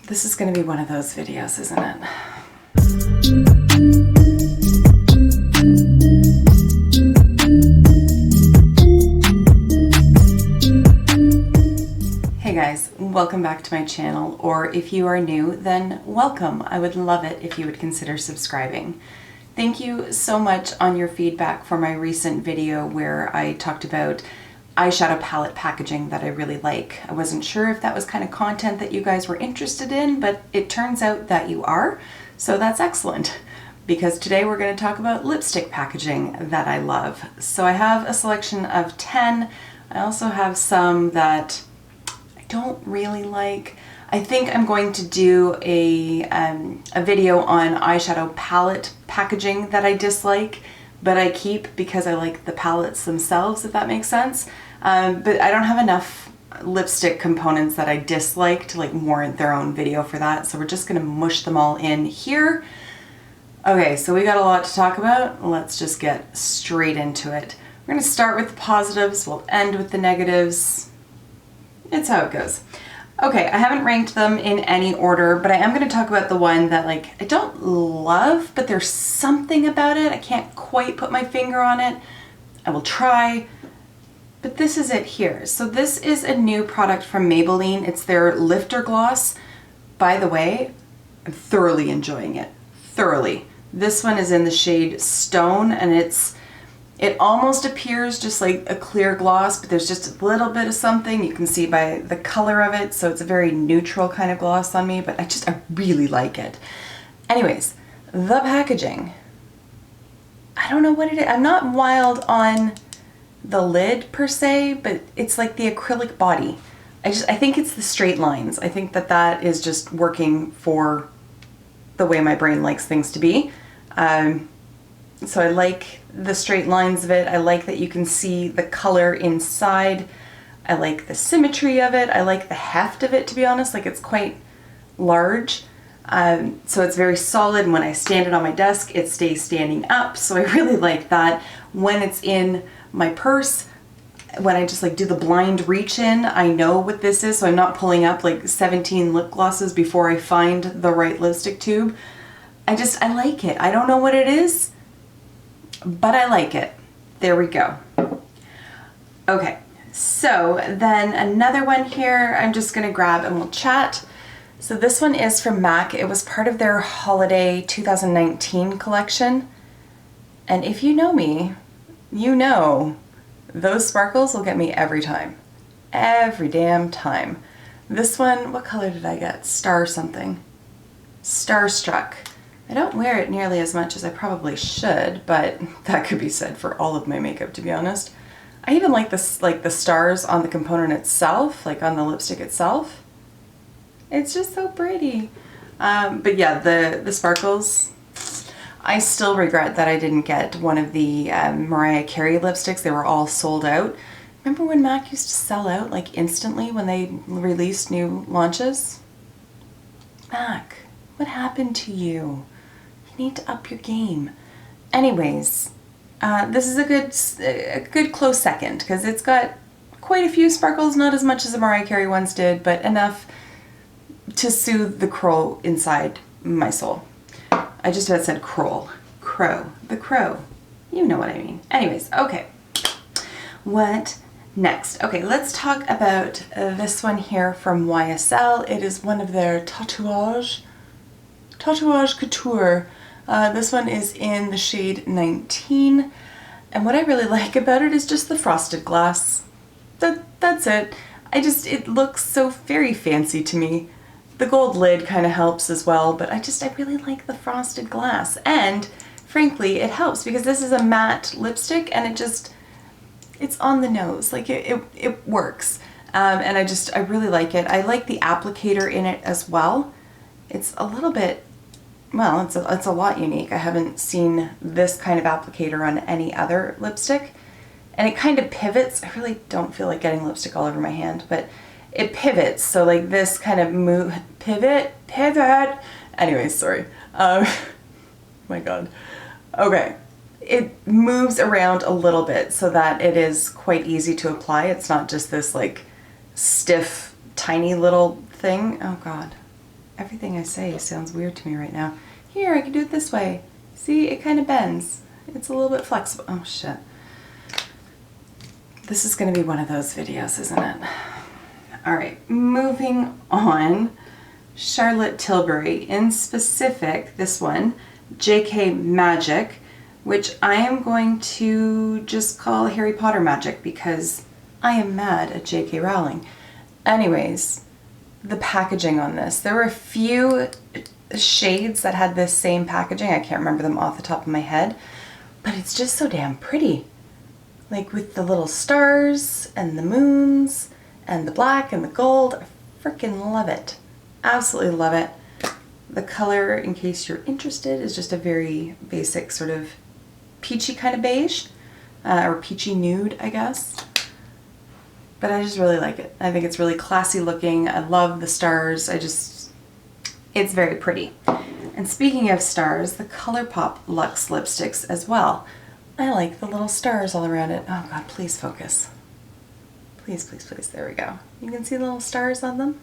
This is going to be one of those videos, isn't it? Hey guys, welcome back to my channel, or if you are new, then welcome. I would love it if you would consider subscribing. Thank you so much on your feedback for my recent video where I talked about eyeshadow palette packaging that I really like. I wasn't sure if that was kind of content that you guys were interested in, but it turns out that you are, so that's excellent. Because today we're going to talk about lipstick packaging that I love. So I have a selection of 10. I also have some that I don't really like. I think I'm going to do a video on eyeshadow palette packaging that I dislike, but I keep because I like the palettes themselves, if that makes sense. But I don't have enough lipstick components that I dislike to like warrant their own video for that, so we're just gonna mush them all in here. Okay, so we got a lot to talk about. Let's just get straight into it. We're gonna start with the positives, we'll end with the negatives. It's how it goes. Okay, I haven't ranked them in any order, but I am going to talk about the one that like I don't love, but there's something about it. I can't quite put my finger on it. I will try, but this is it here. So this is a new product from Maybelline. It's their Lifter Gloss. By the way, I'm thoroughly enjoying it. Thoroughly. This one is in the shade Stone, and it almost appears just like a clear gloss, but there's just a little bit of something you can see by the color of it. So it's a very neutral kind of gloss on me, but I really like it. Anyways, the packaging. I don't know what it is. I'm not wild on the lid per se, but it's like the acrylic body. I think it's the straight lines. I think that is just working for the way my brain likes things to be. So I like the straight lines of it. I like that you can see the color inside. I like the symmetry of it. I like the heft of it, to be honest. Like, it's quite large. So it's very solid. When I stand it on my desk, it stays standing up. So I really like that. When it's in my purse, when I just like do the blind reach in, I know what this is. So I'm not pulling up like 17 lip glosses before I find the right lipstick tube. I like it. I don't know what it is, but I like it. There we go. Okay, so then another one here I'm just gonna grab and we'll chat. So this one is from MAC. It was part of their holiday 2019 collection. And if you know me, you know those sparkles will get me every time. Every damn time. This one, what color did I get? Star something. Starstruck. I don't wear it nearly as much as I probably should, but that could be said for all of my makeup, to be honest. I even like this, like the stars on the component itself, like on the lipstick itself. It's just so pretty. But yeah, the sparkles, I still regret that I didn't get one of the Mariah Carey lipsticks. They were all sold out. Remember when MAC used to sell out like instantly when they released new launches? MAC, what happened to you? You need to up your game. Anyways, this is a good close second because it's got quite a few sparkles, not as much as the Mariah Carey ones did, but enough to soothe the crow inside my soul. I just about said crow. The crow. You know what I mean. Anyways, okay. What next? Okay, let's talk about this one here from YSL. It is one of their Tattoo Couture. This one is in the shade 19. And what I really like about it is just the frosted glass. That's it. It looks so very fancy to me. The gold lid kind of helps as well, but I really like the frosted glass. And frankly, it helps because this is a matte lipstick and it's on the nose. Like it works. And I really like it. I like the applicator in it as well. It's a little bit, well, it's a lot unique. I haven't seen this kind of applicator on any other lipstick. And it kind of pivots. I really don't feel like getting lipstick all over my hand, but it pivots. So like this kind of pivot. Anyways, sorry. My God. Okay. It moves around a little bit so that it is quite easy to apply. It's not just this like stiff, tiny little thing. Oh God. Everything I say sounds weird to me right now. Here, I can do it this way. See, it kind of bends. It's a little bit flexible. Oh, shit. This is going to be one of those videos, isn't it? All right, moving on. Charlotte Tilbury, in specific, this one, JK Magic, which I am going to just call Harry Potter Magic because I am mad at JK Rowling. Anyways, the packaging on this. There were a few shades that had this same packaging. I can't remember them off the top of my head, but it's just so damn pretty. Like with the little stars and the moons and the black and the gold. I freaking love it. Absolutely love it. The color, in case you're interested, is just a very basic sort of peachy kind of beige, or peachy nude, I guess. But I just really like it. I think it's really classy looking. I love the stars. It's very pretty. And speaking of stars, the Colourpop Luxe lipsticks as well. I like the little stars all around it. Oh God, please focus. Please, please, please. There we go. You can see the little stars on them.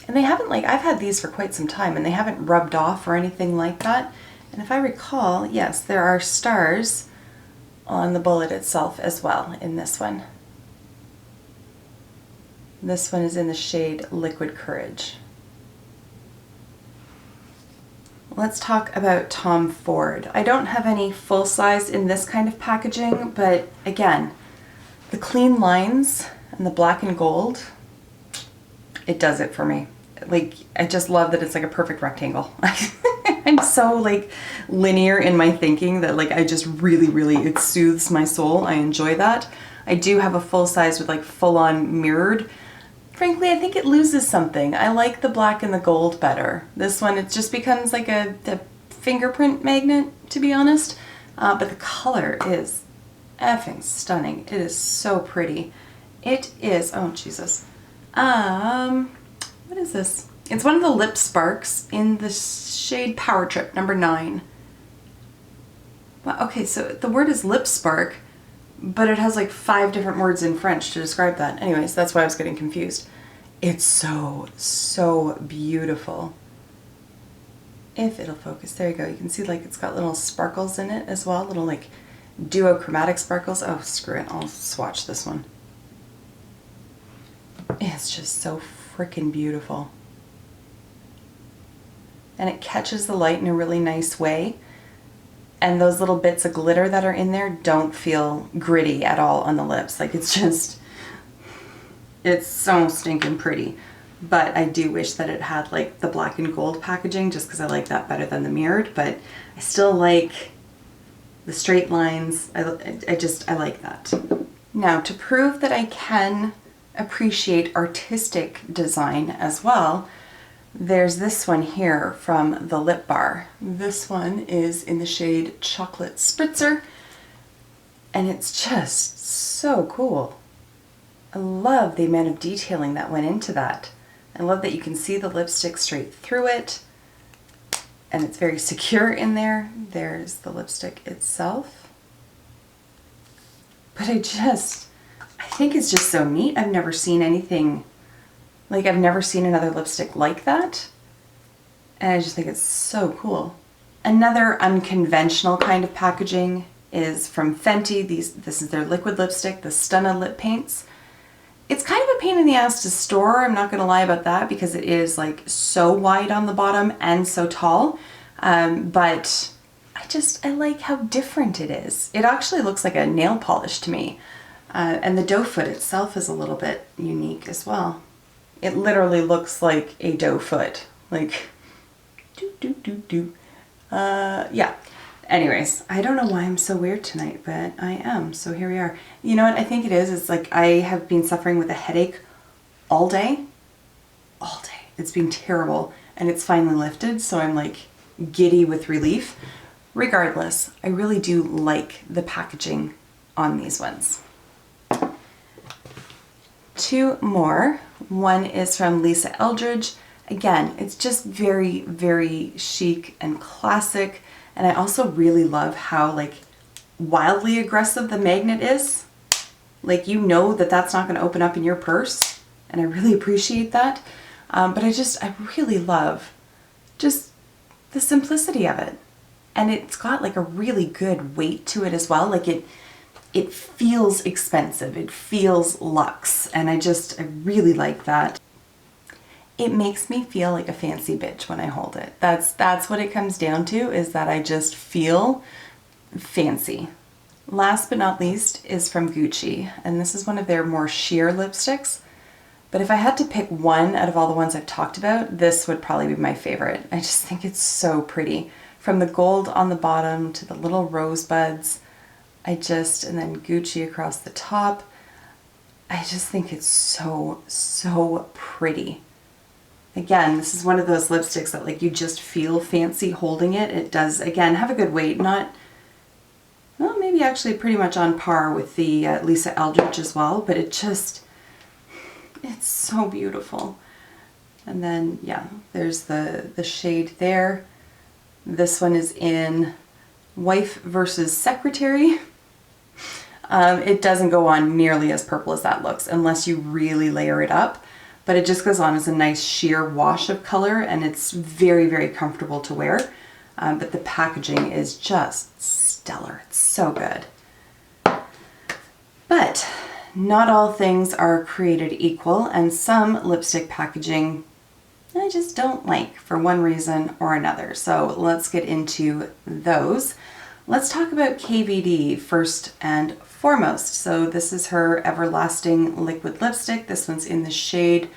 And they haven't, like, I've had these for quite some time and they haven't rubbed off or anything like that. And if I recall, yes, there are stars on the bullet itself as well in this one. This one is in the shade Liquid Courage. Let's talk about Tom Ford. I don't have any full size in this kind of packaging, but again, the clean lines and the black and gold, it does it for me. Like, I just love that it's like a perfect rectangle. I'm so like linear in my thinking that like I just really, it soothes my soul. I enjoy that. I do have a full size with like full on mirrored. Frankly, I think it loses something. I like the black and the gold better. This one, it just becomes like a fingerprint magnet, to be honest. But the color is effing stunning. It is so pretty. It is, oh Jesus. What is this? It's one of the lip sparks in the shade Power Trip, number 9. Well, okay, so the word is lip spark, but it has like 5 different words in French to describe that. Anyways, that's why I was getting confused. It's so beautiful. If it'll focus, there you go. You can see like it's got little sparkles in it as well, little like duochromatic sparkles. Oh, screw it, I'll swatch this one. It's just so freaking beautiful. And it catches the light in a really nice way. And those little bits of glitter that are in there don't feel gritty at all on the lips. Like it's just, it's so stinking pretty. But I do wish that it had like the black and gold packaging just because I like that better than the mirrored. But I still like the straight lines. I like that. Now, to prove that I can appreciate artistic design as well, there's this one here from the Lip Bar. This one is in the shade Chocolate Spritzer, and it's just so cool. I love the amount of detailing that went into that. I love that you can see the lipstick straight through it, and it's very secure in there. There's the lipstick itself. But I think it's just so neat. I've never seen anything, like I've never seen another lipstick like that. And I just think it's so cool. Another unconventional kind of packaging is from Fenty. This is their liquid lipstick, the Stunna Lip Paints. It's kind of a pain in the ass to store, I'm not gonna lie about that, because it is like so wide on the bottom and so tall. But I like how different it is. It actually looks like a nail polish to me. And the doe foot itself is a little bit unique as well. It literally looks like a doe foot. Like, yeah. Anyways, I don't know why I'm so weird tonight, but I am, so here we are. You know what I think it is? It's like I have been suffering with a headache all day. All day. It's been terrible, and it's finally lifted, so I'm like giddy with relief. Regardless, I really do like the packaging on these ones. 2 more. One is from Lisa Eldridge. Again, it's just very, very chic and classic. And I also really love how like wildly aggressive the magnet is. Like, you know that that's not going to open up in your purse. And I really appreciate that. But I really love just the simplicity of it. And it's got like a really good weight to it as well. Like it feels expensive. It feels luxe. And I really like that. It makes me feel like a fancy bitch when I hold it. That's what it comes down to, is that I just feel fancy. Last but not least is from Gucci, and this is one of their more sheer lipsticks. But if I had to pick one out of all the ones I've talked about, this would probably be my favorite. I just think it's so pretty. From the gold on the bottom to the little rosebuds, and then Gucci across the top. I just think it's so, so pretty. Again, this is one of those lipsticks that like you just feel fancy holding it. It does, again, have a good weight. Not, well, maybe actually pretty much on par with the Lisa Eldridge as well, but it's so beautiful. And then, yeah, there's the shade there. This one is in Wife versus Secretary. It doesn't go on nearly as purple as that looks unless you really layer it up. But it just goes on as a nice sheer wash of color, and it's very, very comfortable to wear. But the packaging is just stellar. It's so good. But not all things are created equal, and some lipstick packaging I just don't like for one reason or another. So let's get into those. Let's talk about KVD first and foremost. So this is her Everlasting Liquid Lipstick. This one's in the shade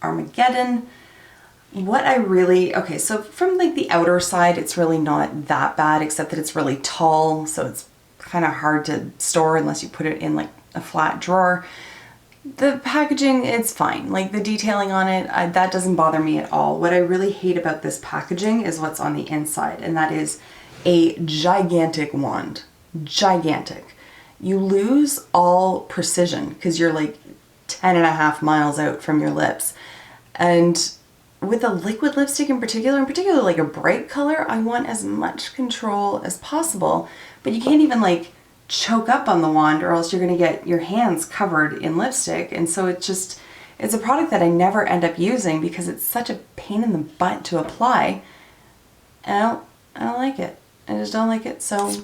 Armageddon. Okay, so from like the outer side, it's really not that bad, except that it's really tall, so it's kind of hard to store unless you put it in like a flat drawer. The packaging, it's fine. Like the detailing on it, that doesn't bother me at all. What I really hate about this packaging is what's on the inside, and that is a gigantic wand. Gigantic. You lose all precision because you're like 10.5 miles out from your lips. And with a liquid lipstick in particular like a bright color, I want as much control as possible. But you can't even like choke up on the wand, or else you're going to get your hands covered in lipstick. And so it's a product that I never end up using because it's such a pain in the butt to apply. And I don't like it. I just don't like it, so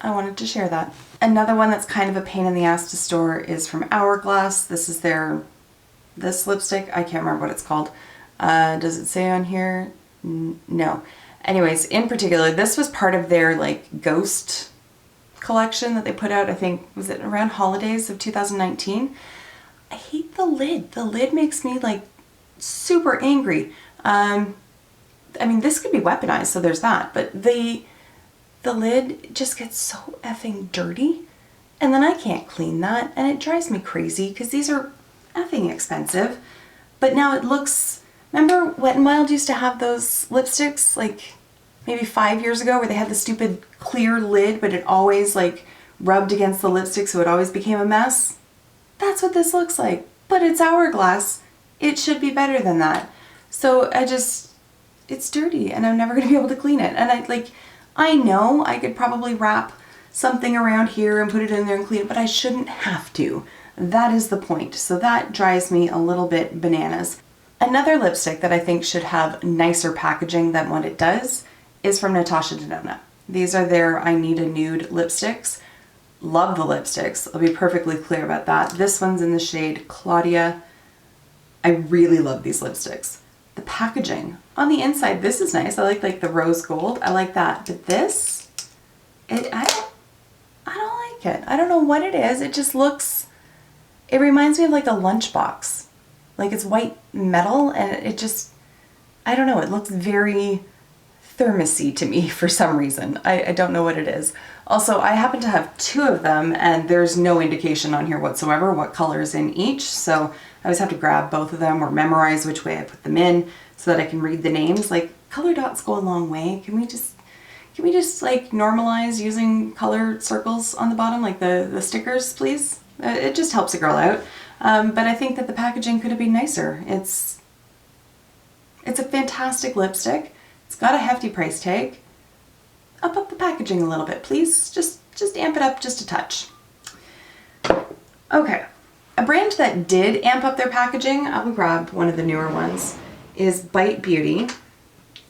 I wanted to share that. Another one that's kind of a pain in the ass to store is from Hourglass. This is this lipstick. I can't remember what it's called. Does it say on here? No. Anyways, in particular, this was part of their like ghost collection that they put out, I think, was it around holidays of 2019? I hate the lid. The lid makes me like super angry. I mean, this could be weaponized, so there's that, but the lid just gets so effing dirty, and then I can't clean that, and it drives me crazy because these are effing expensive. But now it looks, remember Wet n Wild used to have those lipsticks like maybe 5 years ago where they had the stupid clear lid, but it always like rubbed against the lipstick, so it always became a mess? That's what this looks like, but it's Hourglass. It should be better than that. So it's dirty, and I'm never going to be able to clean it. And I know I could probably wrap something around here and put it in there and clean it, but I shouldn't have to. That is the point. So that drives me a little bit bananas. Another lipstick that I think should have nicer packaging than what it does is from Natasha Denona. These are their I Need a Nude lipsticks. Love the lipsticks. I'll be perfectly clear about that. This one's in the shade Claudia. I really love these lipsticks. The packaging on the inside, this is nice. I like the rose gold. I like that. But this, I don't like it. I don't know what it is. It just looks, it reminds me of like a lunchbox. Like it's white metal, and it just, I don't know. It looks very thermosy to me for some reason. I don't know what it is. Also, I happen to have 2 of them, and there's no indication on here whatsoever what color is in each. So I always have to grab both of them or memorize which way I put them in so that I can read the names. Like, color dots go a long way. Can we just like normalize using color circles on the bottom, like the stickers, please? It just helps a girl out. But I think that the packaging could have been nicer. It's a fantastic lipstick. It's got a hefty price tag. Up the packaging a little bit, please. Just amp it up just a touch. Okay. A brand that did amp up their packaging, I'll grab one of the newer ones, is Bite Beauty.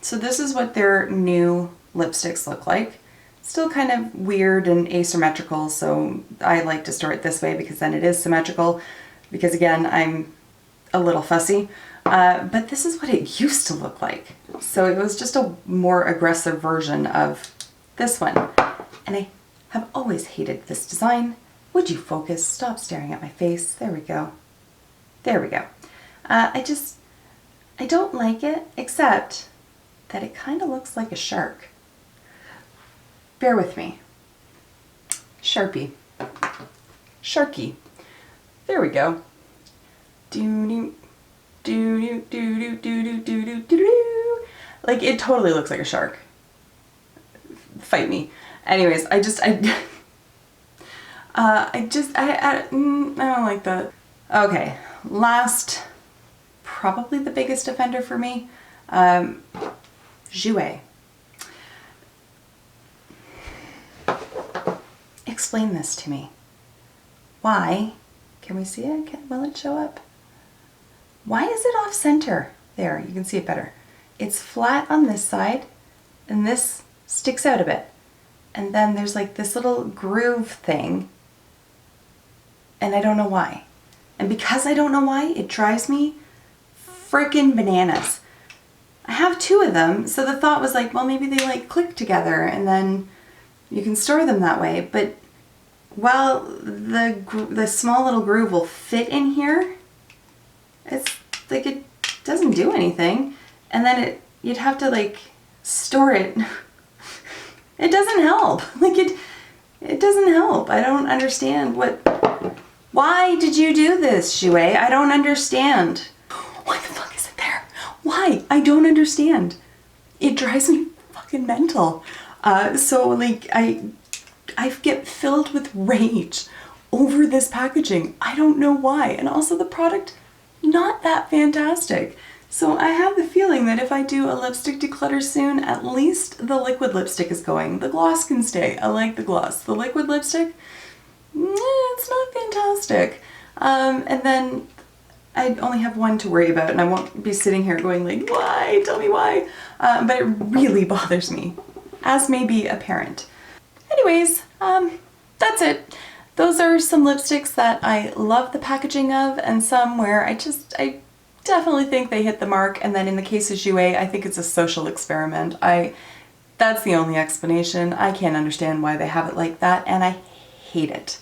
So this is what their new lipsticks look like. Still kind of weird and asymmetrical, so I like to store it this way because then it is symmetrical, because again, I'm a little fussy. But this is what it used to look like. So it was just a more aggressive version of this one. And I have always hated this design. Would you focus? Stop staring at my face. There we go. There we go. I don't like it, except that it kind of looks like a shark. Bear with me. Sharpie. Sharky. There we go. Doo-doo, doo-doo, doo-doo, doo-doo, doo-doo, doo-doo. Like, it totally looks like a shark. Fight me. Anyways, I don't like that. Okay, last, probably the biggest offender for me, Jouer. Explain this to me. Why, can we see it? Will it show up? Why is it off center? There, you can see it better. It's flat on this side, and this sticks out a bit. And then there's like this little groove thing, and I don't know why. And because I don't know why, it drives me freaking bananas. I have two of them, so the thought was like, well, maybe they like click together and then you can store them that way. But while the small little groove will fit in here, it's like it doesn't do anything. And then you'd have to like store it. It doesn't help. Like it doesn't help. I don't understand why did you do this, Jouer? I don't understand. Why the fuck is it there? Why? I don't understand. It drives me fucking mental. So like I get filled with rage over this packaging. I don't know why. And also the product, not that fantastic. So I have the feeling that if I do a lipstick declutter soon, at least the liquid lipstick is going. The gloss can stay. I like the gloss. The liquid lipstick, it's not fantastic. And then I only have one to worry about, and I won't be sitting here going like, why? Tell me why. But it really bothers me, as may be apparent. Anyways, that's it. Those are some lipsticks that I love the packaging of, and some where I definitely think they hit the mark. And then in the case of Jouer, I think it's a social experiment. That's the only explanation. I can't understand why they have it like that, and I hate it.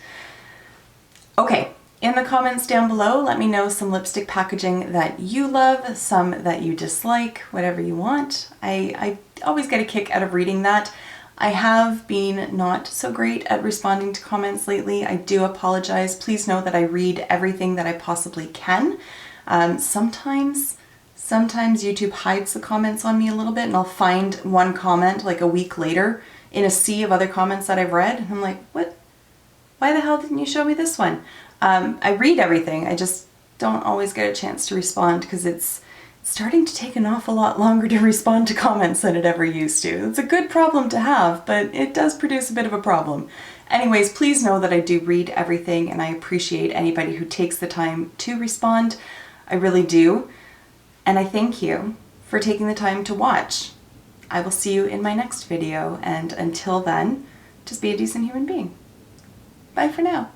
Okay, in the comments down below, let me know some lipstick packaging that you love, some that you dislike, whatever you want. I always get a kick out of reading that. I have been not so great at responding to comments lately. I do apologize. Please know that I read everything that I possibly can. Sometimes YouTube hides the comments on me a little bit, and I'll find one comment like a week later in a sea of other comments that I've read. And I'm like, what? Why the hell didn't you show me this one? I read everything. I just don't always get a chance to respond because it's starting to take an awful lot longer to respond to comments than it ever used to. It's a good problem to have, but it does produce a bit of a problem. Anyways, please know that I do read everything, and I appreciate anybody who takes the time to respond. I really do. And I thank you for taking the time to watch. I will see you in my next video, and until then, just be a decent human being. Bye for now.